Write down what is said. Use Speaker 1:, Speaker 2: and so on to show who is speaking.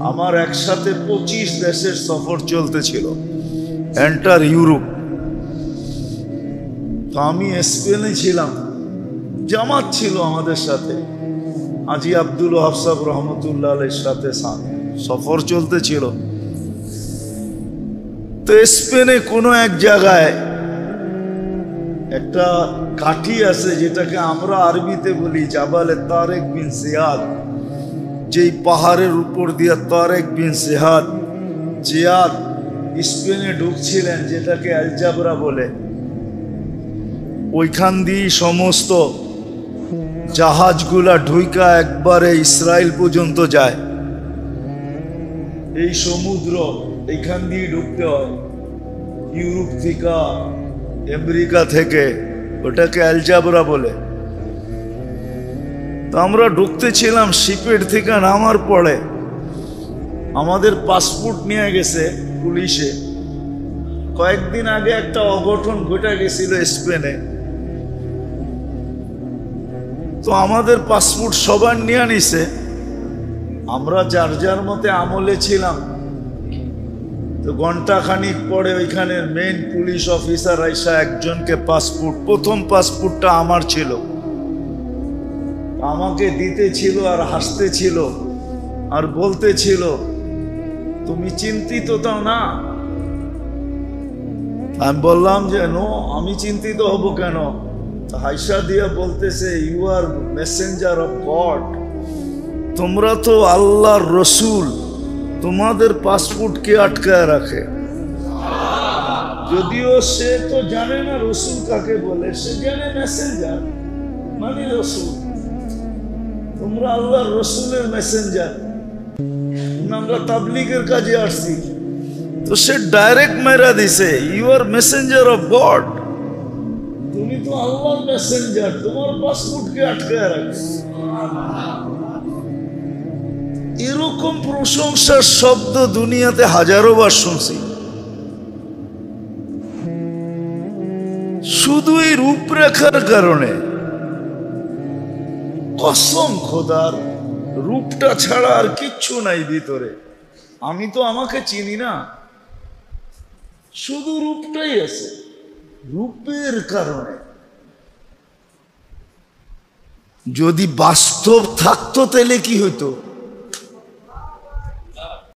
Speaker 1: আমার একসাথে 25 দেশের সফর চলতেছিল, এন্টার ইউরোপ। তো আমি স্পেনে ছিলাম, জামাত ছিল আমাদের সাথে, আজি আব্দুল ওয়াহাব সাহেব রহমতুল্লাহ আলাইহির সাথে সফর চলতেছিল। তো স্পেনে কোনো এক জায়গায় একটা কাঠি আছে, যেটাকে আমরা আরবিতে বলি জাবালে তারেক বিন জিয়াদ। যেই পাহাড়ের উপর দিয়ে তারেক বিন জিয়াদ স্পেনে ঢুকছিলেন, যেটাকে আলজাবরা বলে, ওইখান দিয়ে সমস্ত জাহাজগুলা ঢুইকা একবারে ইসরায়েল পর্যন্ত যায়। এই সমুদ্র এইখান দিয়ে ঢুকতে হয়, ইউরোপ থেকে, আমেরিকা থেকে, ওটাকে আলজাবরা বলে। তো আমরা ঢুকতেছিলাম, শিপের থেকে নামার পরে আমাদের পাসপোর্ট নিয়ে গেছে পুলিশে। কয়েকদিন আগে একটা অঘটন ঘটে গেছিল স্পেনে, তো আমাদের পাসপোর্ট সবার নিয়ে নিছে। আমরা যার যার মতে আমলে ছিলাম। তো ঘন্টা খানিক পরে ওইখানের মেইন পুলিশ অফিসার আইসা একজনকে পাসপোর্ট, প্রথম পাসপোর্টটা আমার ছিল, আমাকে দিতে ছিল আর হাসতে ছিল আর বলতে ছিল, তুমি চিন্তিত তো না? আমি বললাম যে নো, আমি চিন্তিত হব কেন? হাইসা দিয়া বলতেছে, you are messenger of God, তোমরা তো আল্লাহর রসুল, তোমাদের পাসপোর্ট কে আটকায় রাখে? যদিও সে তো জানে না রসুল কাকে বলে, সে জানে মেসেঞ্জার মানে রসুল। তোমরা আল্লাহর রসুলের মেসেঞ্জার, আমরা তাবলীগের কাজে আসছি। তো সে ডাইরেক্ট মেরা দিছে, you are messenger of God, তুমি তো আল্লাহর মেসেঞ্জার, তোমার পাসপোর্ট কে আটকায় রাখে? এরকম প্রশংসার শব্দ দুনিয়াতে হাজারো বার শুনছি। শুধু এই রূপরেখার কারণে। কসম খোদার, রূপটা ছাড়া আর কিচ্ছু নাই ভিতরে। আমি তো আমাকে চিনি না, শুধু রূপটাই আছে। রূপের কারণে। যদি বাস্তব থাকতো তাহলে কি হতো?